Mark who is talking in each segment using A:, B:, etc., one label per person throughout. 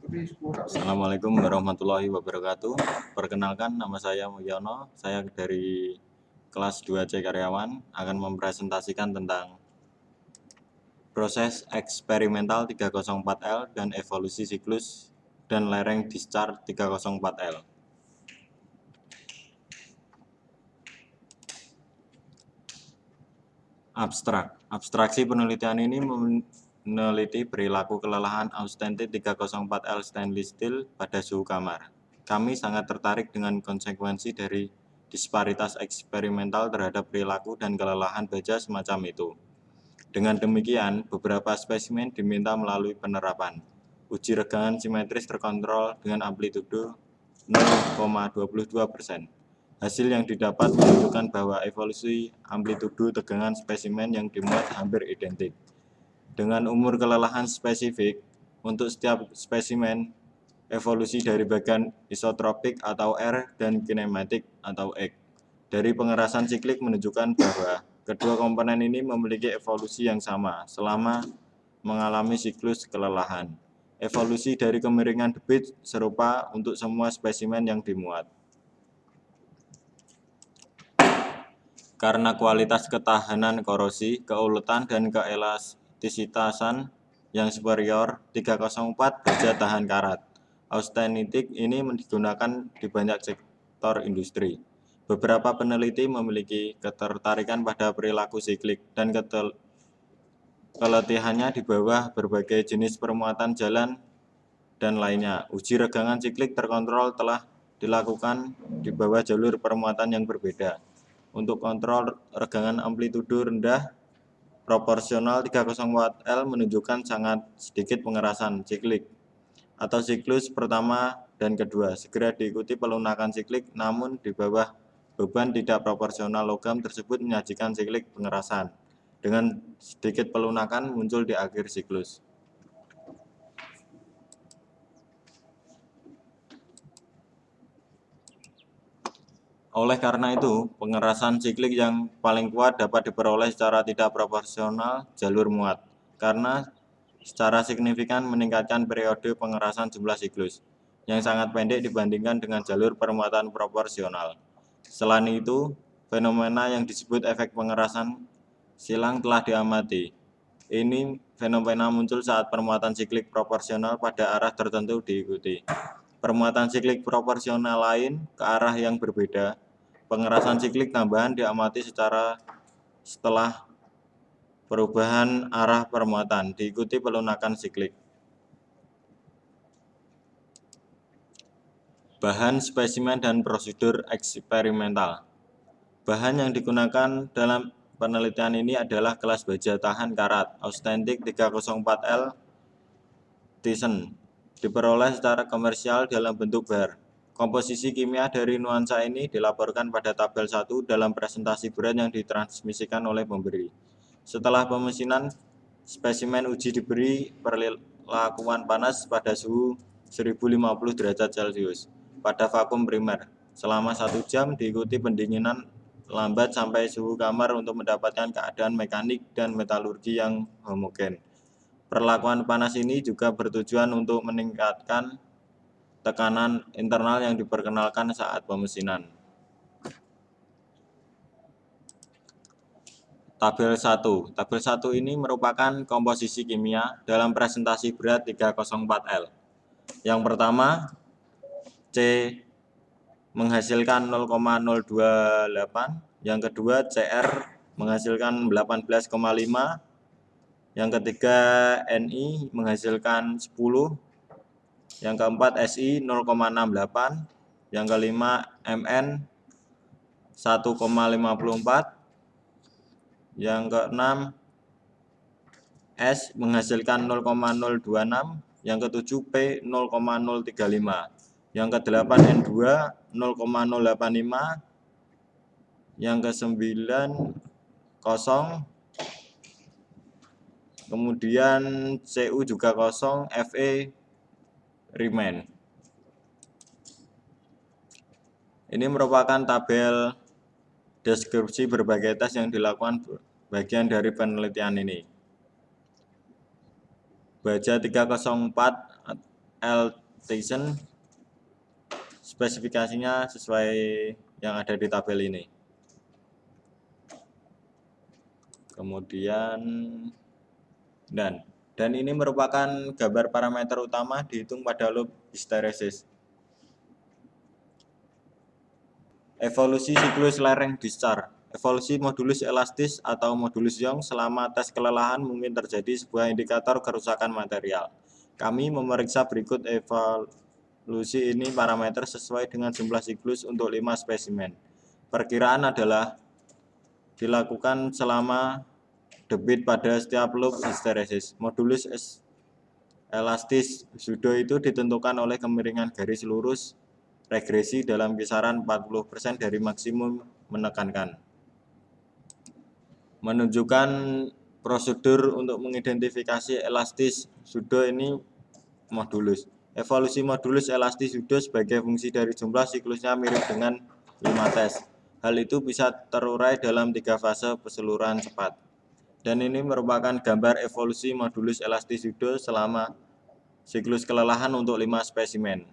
A: Assalamualaikum warahmatullahi wabarakatuh. Perkenalkan, nama saya Mulyono. Saya dari kelas 2C Karyawan akan mempresentasikan tentang proses eksperimental 304L dan evolusi siklus dan lereng discharge 304L. Abstraksi penelitian ini meneliti perilaku kelelahan austentit 304L stainless steel pada suhu kamar. Kami sangat tertarik dengan konsekuensi dari disparitas eksperimental terhadap perilaku dan kelelahan baja semacam itu. Dengan demikian, beberapa spesimen diminta melalui penerapan. Uji regangan simetris terkontrol dengan amplitudo 0,22%. Hasil yang didapat menunjukkan bahwa evolusi amplitudo tegangan spesimen yang dimuat hampir identik. Dengan umur kelelahan spesifik, untuk setiap spesimen, evolusi dari bagian isotropik atau R dan kinematik atau X dari pengerasan siklik menunjukkan bahwa kedua komponen ini memiliki evolusi yang sama selama mengalami siklus kelelahan. Evolusi dari kemiringan debit serupa untuk semua spesimen yang dimuat. Karena kualitas ketahanan korosi, keuletan, dan keelastisitasan yang superior, 304 baja tahan karat austenitik ini digunakan di banyak sektor industri. Beberapa peneliti memiliki ketertarikan pada perilaku siklik dan keletihannya di bawah berbagai jenis permuatan jalan dan lainnya. Uji regangan siklik terkontrol telah dilakukan di bawah jalur permuatan yang berbeda. Untuk kontrol regangan amplitudo rendah, proporsional 304L menunjukkan sangat sedikit pengerasan siklik atau siklus pertama dan kedua. Segera diikuti pelunakan siklik, namun di bawah beban tidak proporsional logam tersebut menyajikan siklik pengerasan. Dengan sedikit pelunakan muncul di akhir siklus. Oleh karena itu, pengerasan siklik yang paling kuat dapat diperoleh secara tidak proporsional jalur muat, karena secara signifikan meningkatkan periode pengerasan jumlah siklus, yang sangat pendek dibandingkan dengan jalur permuatan proporsional. Selain itu, fenomena yang disebut efek pengerasan silang telah diamati. Ini fenomena muncul saat permuatan siklik proporsional pada arah tertentu diikuti permuatan siklik proporsional lain ke arah yang berbeda. Pengerasan siklik tambahan diamati setelah perubahan arah permuatan, diikuti pelunakan siklik. Bahan, spesimen, dan prosedur eksperimental. Bahan yang digunakan dalam penelitian ini adalah kelas baja tahan karat austentik 304L Thyssen. Diperoleh secara komersial dalam bentuk bar. Komposisi kimia dari nuansa ini dilaporkan pada tabel 1 dalam presentasi berat yang ditransmisikan oleh pemberi. Setelah pemesinan, spesimen uji diberi perlakuan panas pada suhu 1050 derajat Celcius pada vakum primer selama 1 jam, diikuti pendinginan lambat sampai suhu kamar untuk mendapatkan keadaan mekanik dan metalurgi yang homogen. Perlakuan panas ini juga bertujuan untuk meningkatkan tekanan internal yang diperkenalkan saat pemesinan. Tabel 1. Tabel 1 ini merupakan komposisi kimia dalam presentasi berat 304L. Yang pertama, C menghasilkan 0,028, yang kedua CR menghasilkan 18,5, yang ketiga Ni menghasilkan 10, yang keempat Si 0,68, yang kelima Mn 1,54, yang keenam S menghasilkan 0,026, yang ketujuh P 0,035, yang kedelapan N2 0,085, yang kesembilan kosong, kemudian Cu juga kosong, Fe remain. Ini merupakan tabel deskripsi berbagai tes yang dilakukan bagian dari penelitian ini. Baja 304 Tyson. Spesifikasinya sesuai yang ada di tabel ini. Kemudian dan ini merupakan gambar parameter utama dihitung pada loop histeresis. Evolusi siklus lereng discharge. Evolusi modulus elastis atau modulus Young selama tes kelelahan mungkin terjadi sebuah indikator kerusakan material. Kami memeriksa berikut evolusi ini parameter sesuai dengan jumlah siklus untuk 5 spesimen. Perkiraan adalah dilakukan selama debit pada setiap loop histeresis. Modulus elastis pseudo itu ditentukan oleh kemiringan garis lurus regresi dalam kisaran 40% dari maksimum menekankan. Menunjukkan prosedur untuk mengidentifikasi elastis pseudo ini modulus. Evolusi modulus elastis pseudo sebagai fungsi dari jumlah siklusnya mirip dengan 5 tes. Hal itu bisa terurai dalam 3 fase peseluruhan cepat. Dan ini merupakan gambar evolusi modulus elastis pseudo selama siklus kelelahan untuk 5 spesimen.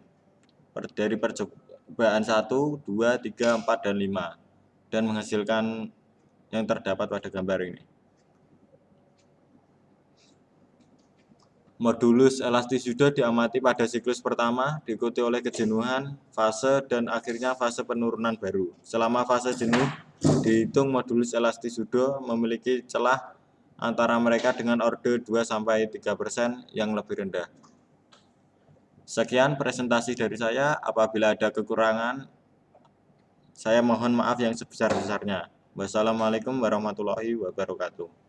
A: Dari percobaan 1, 2, 3, 4, dan 5. Dan menghasilkan yang terdapat pada gambar ini. Modulus elastis pseudo diamati pada siklus pertama, diikuti oleh kejenuhan, fase, dan akhirnya fase penurunan baru. Selama fase jenuh, dihitung modulus elastis pseudo memiliki celah antara mereka dengan orde 2-3% yang lebih rendah. Sekian presentasi dari saya. Apabila ada kekurangan, saya mohon maaf yang sebesar-besarnya. Wassalamualaikum warahmatullahi wabarakatuh.